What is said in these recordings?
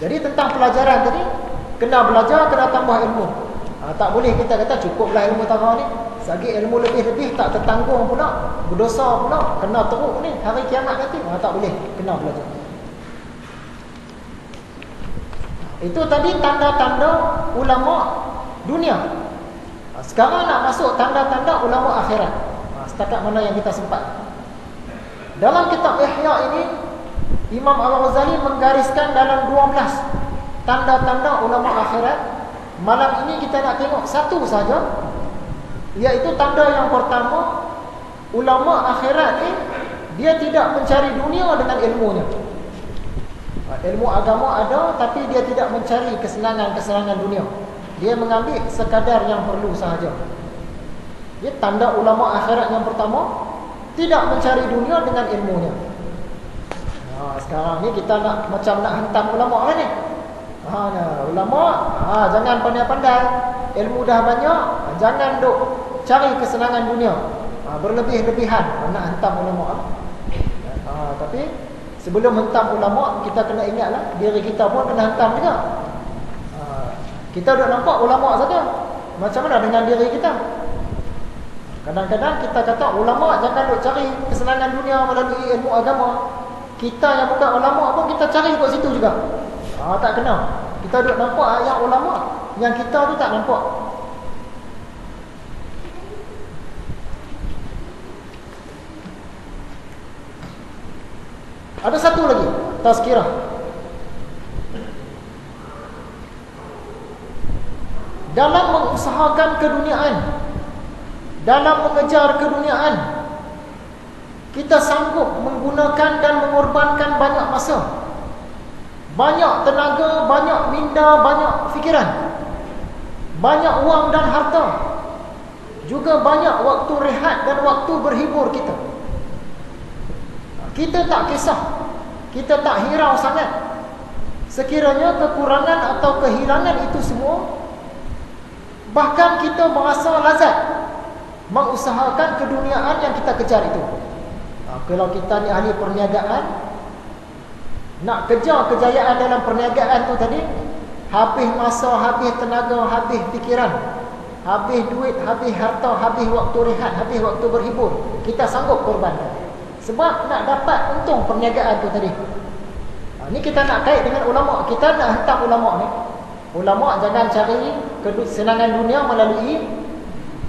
Jadi tentang pelajaran tadi, kena belajar, kena tambah ilmu. Tak boleh kita kata cukuplah ilmu tarawih ni. Sagi ilmu lebih-lebih tak tertanggung pula, berdosa pula, kena teruk ni hari kiamat nanti. Tak boleh, kena belajar. Itu tadi tanda-tanda ulama dunia. Sekarang nak masuk tanda-tanda ulama akhirat. Setakat mana yang kita sempat. Dalam kitab Ihya ini, Imam Al-Ghazali menggariskan dalam 12 tanda-tanda ulama akhirat. Malam ini kita nak tengok satu saja, iaitu tanda yang pertama, ulama akhirat ni dia tidak mencari dunia dengan ilmunya. Ilmu agama ada, tapi dia tidak mencari kesenangan-kesenangan dunia. Dia mengambil sekadar yang perlu sahaja. Dia tanda ulama akhirat yang pertama, tidak mencari dunia dengan ilmunya. Sekarang ni kita nak macam nak hentam ulama lah ni. Ulama jangan pandai-pandai, ilmu dah banyak, jangan duk cari kesenangan dunia, berlebih-lebihan nak hentam ulama. Tapi sebelum hentam ulama, kita kena ingatlah diri kita pun kena hentam juga. Kita duk nampak ulama saja, macam mana dengan diri kita? Kadang-kadang kita kata ulama jangan duk cari kesenangan dunia melalui ilmu agama. Kita yang bukan ulama pun kita cari kat situ juga. Tak kena. Kita duk nampak ayat ulama, yang kita tu tak nampak. Ada satu lagi, tazkirah. Dalam mengusahakan keduniaan, dalam mengejar keduniaan, kita sanggup menggunakan dan mengorbankan banyak masa, banyak tenaga, banyak minda, banyak fikiran, banyak wang dan harta, juga banyak waktu rehat dan waktu berhibur kita. Kita tak kisah, kita tak hirau sangat sekiranya kekurangan atau kehilangan itu semua. Bahkan kita merasa lazat mengusahakan keduniaan yang kita kejar itu. Kalau kita ni ahli perniagaan, nak kejar kejayaan dalam perniagaan tu tadi, habis masa, habis tenaga, habis fikiran, habis duit, habis harta, habis waktu rehat, habis waktu berhibur, kita sanggup korbankan. Sebab nak dapat untung perniagaan tu tadi. Ni kita nak kait dengan ulama. Kita nak hentam ulama ni. Ulama jangan cari kesenangan dunia melalui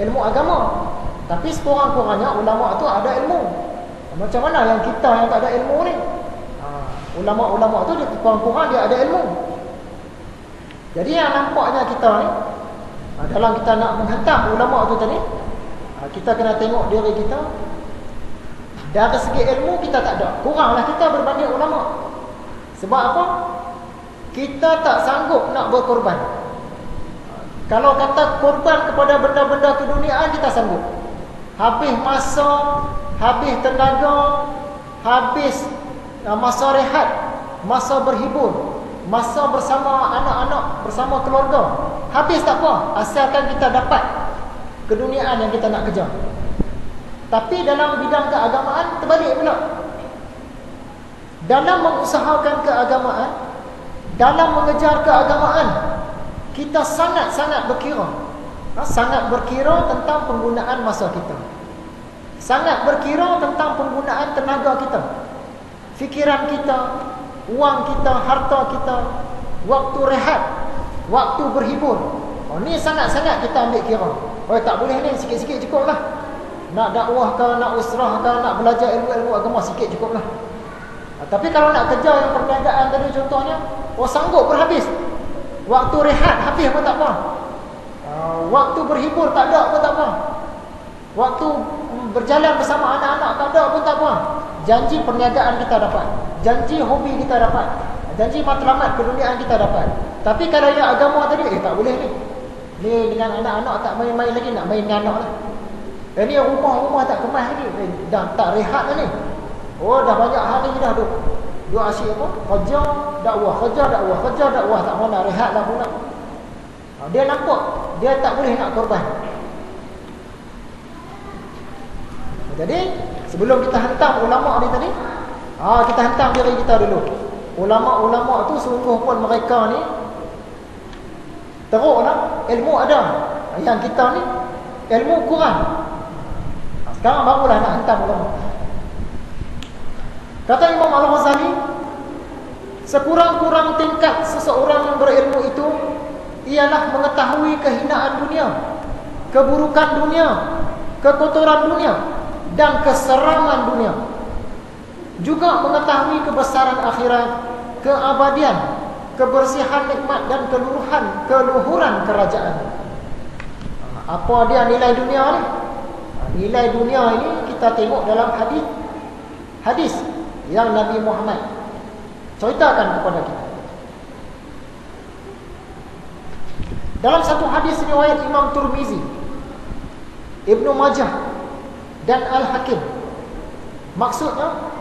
ilmu agama. Tapi sekurang-kurangnya ulama tu ada ilmu. Macam mana yang kita yang tak ada ilmu ni? Ulama-ulama tu kurang-kurang dia ada ilmu. Jadi yang nampaknya kita ni, dalam kita nak menghentam ulama tu tadi, kita kena tengok diri kita. Dari segi ilmu kita tak ada, kuranglah kita berbanding ulama. Sebab apa? Kita tak sanggup nak berkorban. Kalau kata korban kepada benda-benda keduniaan, kita sanggup. Habis masa, habis tenaga, habis masa rehat, masa berhibur, masa bersama anak-anak, bersama keluarga, habis tak apa, asalkan kita dapat keduniaan yang kita nak kejar. Tapi dalam bidang keagamaan terbalik pula. Dalam mengusahakan keagamaan, dalam mengejar keagamaan, kita sangat-sangat berkira. Sangat berkira tentang penggunaan masa kita. Sangat berkira tentang penggunaan tenaga kita, fikiran kita, wang kita, harta kita, waktu rehat, waktu berhibur. Ni sangat-sangat kita ambil kira. Tak boleh ni, sikit-sikit cukup lah. Nak dakwah ke, nak usrah ke, nak belajar ilmu-ilmu agama, sikit cukup lah. Tapi kalau nak kejar yang perniagaan tadi contohnya, sanggup berhabis. Waktu rehat habis pun tak apa. Waktu berhibur tak ada pun tak apa. Waktu berjalan bersama anak-anak tak ada pun tak apa. Janji perniagaan kita dapat, janji hobi kita dapat, janji matlamat keduniaan kita dapat. Tapi kalau yang agama tadi, tak boleh ni. Ni dengan anak-anak tak main-main lagi, nak main dengan anak lah. Ni rumah-rumah tak kemas lagi, dah tak rehat lah ni. Dah banyak hari dah duk asyik apa? Kerja dakwah, kerja dakwah, kerja dakwah, tak mana rehat dah pula. Dia nampak dia tak boleh nak korban. Jadi sebelum kita hentam ulama ni tadi, kita hentam diri kita dulu. ulama-ulama tu sungguh pun mereka ni teruklah, ilmu ada. Yang kita ni ilmu kurang. Sekarang barulah nak hentam ulama. Kata Imam Al-Ghazali, sekurang-kurang tingkat seseorang yang berilmu itu ialah mengetahui kehinaan dunia, keburukan dunia, kekotoran dunia dan keseraman dunia. Juga mengetahui kebesaran akhirat, keabadian, kebersihan nikmat dan keluhuran kerajaan. Apa dia nilai dunia ni? Nilai dunia ini kita tengok dalam hadis yang Nabi Muhammad ceritakan kepada kita. Dalam satu hadis riwayat Imam Tirmizi, Ibnu Majah dan Al-Hakim, maksudnya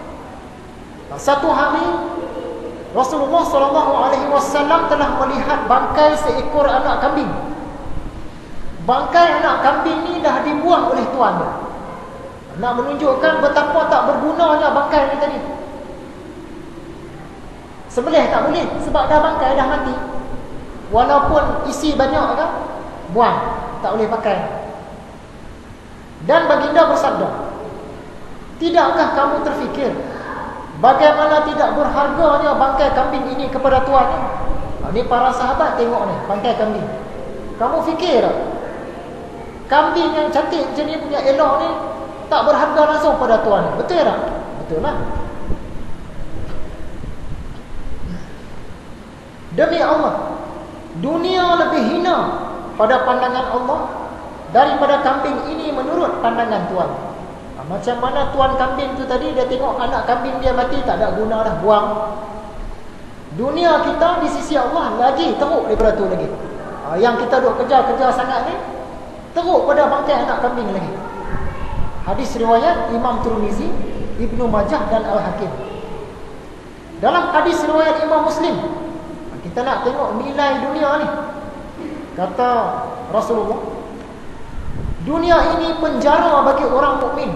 satu hari Rasulullah SAW telah melihat bangkai seekor anak kambing. Bangkai anak kambing ni dah dibuang oleh tuan dia. Nak menunjukkan betapa tak bergunanya bangkai ni tadi. Sembelih tak boleh sebab dah bangkai dah mati. Walaupun isi banyak kan, buang, tak boleh pakai. Dan baginda bersabda, tidakkah kamu terfikir bagaimana tidak berharganya bangkai kambing ini kepada tuannya? Ni para sahabat tengok ni bangkai kambing. Kamu fikir kambing yang cantik macam ni, punya elok ni, tak berharga langsung pada tuan? Betul tak? Betul lah. Demi Allah, dunia lebih hina pada pandangan Allah daripada kambing ini menurut pandangan tuan. Macam mana tuan kambing tu tadi, dia tengok anak kambing dia mati, tak ada guna dah, buang. Dunia kita di sisi Allah lagi teruk daripada tu lagi. Yang kita duk kejar-kejar sangat ni, teruk pada bangkai anak kambing lagi. Hadis riwayat Imam Tirmizi, Ibnu Majah dan Al-Hakim. Dalam hadis riwayat Imam Muslim, kita nak tengok nilai dunia ni. Kata Rasulullah, dunia ini penjara bagi orang mukmin.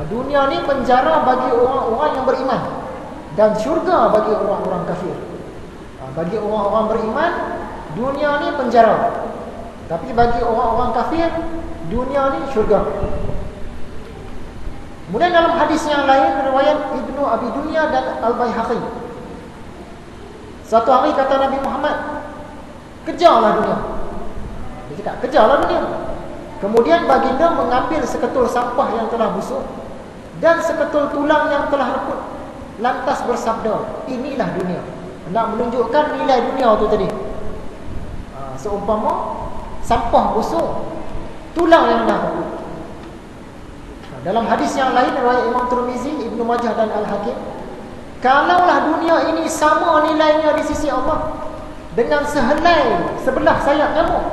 Dunia ni penjara bagi orang-orang yang beriman, dan syurga bagi orang-orang kafir. Bagi orang-orang beriman, dunia ni penjara. Tapi bagi orang-orang kafir, dunia ni syurga. Kemudian dalam hadis yang lain, riwayat Ibnu Abi Dunya dan Al-Baihaqi, satu hari kata Nabi Muhammad, kejarlah dunia. Dia cakap, kejarlah dunia. Kemudian baginda mengambil seketul sampah yang telah busuk dan seketul tulang yang telah reput, lantas bersabda, inilah dunia. Nak menunjukkan nilai dunia tu tadi. Seumpama sampah busuk, tulang yang dah reput. Dalam hadis yang lain riwayat Imam Tirmizi, Ibnu Majah dan Al-Hakim, kalaulah dunia ini sama nilainya di sisi Allah dengan sehelai sebelah sayap nyamuk,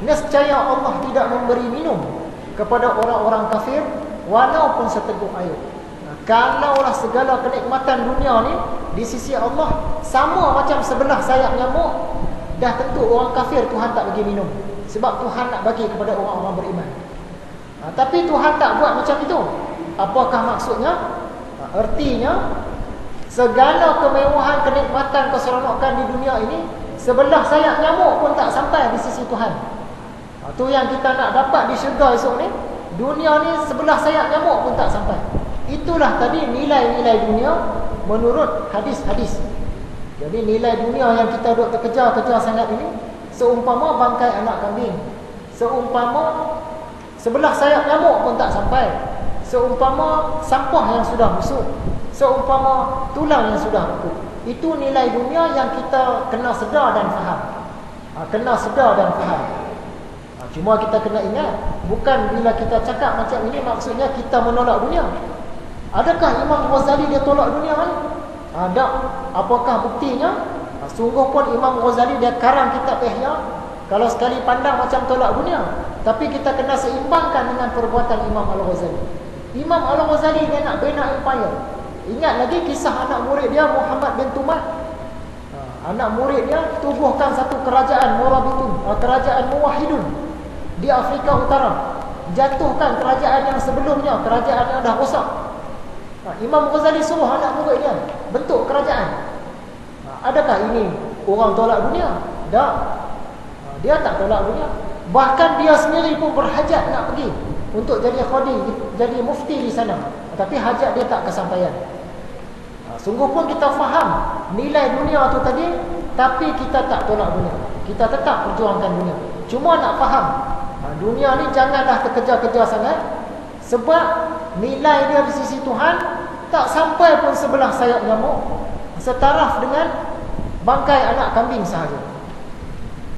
nescaya Allah tidak memberi minum kepada orang-orang kafir walaupun seteguk air. Kalaulah segala kenikmatan dunia ni di sisi Allah sama macam sebelah sayap nyamuk, dah tentu orang kafir Tuhan tak bagi minum, sebab Tuhan nak bagi kepada orang-orang beriman. Tapi Tuhan tak buat macam itu. Apakah maksudnya? Artinya segala kemewahan, kenikmatan, keseronokan di dunia ini sebelah sayap nyamuk pun tak sampai di sisi Tuhan. Itu yang kita nak dapat di syurga esok ni. Dunia ni sebelah sayap nyamuk pun tak sampai. Itulah tadi nilai-nilai dunia menurut hadis-hadis. Jadi nilai dunia yang kita duk terkejar-kejar sangat ini, seumpama bangkai anak kambing, seumpama sebelah sayap nyamuk pun tak sampai, seumpama sampah yang sudah busuk, seumpama tulang yang sudah reput. Itu nilai dunia yang kita kena sedar dan faham. Kena sedar dan faham. Cuma kita kena ingat, bukan bila kita cakap macam ini maksudnya kita menolak dunia. Adakah Imam Ghazali dia tolak dunia kan? Ada. Apakah buktinya? Sungguh pun Imam Ghazali dia karang kitab Ihya, kalau sekali pandang macam tolak dunia, tapi kita kena seimbangkan dengan perbuatan Imam Al-Ghazali. Imam Al-Ghazali dia nak bina empire. Ingat lagi kisah anak murid dia Muhammad bin Tumah. Anak murid dia tubuhkan satu kerajaan Murabitun, kerajaan Muwahhidun di Afrika Utara. Jatuhkan kerajaan yang sebelumnya, kerajaan yang dah rosak. Imam Ghazali suruh anak murid dia bentuk kerajaan. Adakah ini orang tolak dunia? Tak. Dia tak tolak dunia. Bahkan dia sendiri pun berhajat nak pergi untuk jadi khadi, jadi mufti di sana. Tapi hajat dia tak kesampaian. Sungguh pun kita faham nilai dunia tu tadi, tapi kita tak tolak dunia. Kita tetap perjuangkan dunia. Cuma nak faham, dunia ni janganlah terkejar-kejar sangat, sebab nilai dia di sisi Tuhan tak sampai pun sebelah sayap nyamuk, setaraf dengan bangkai anak kambing sahaja.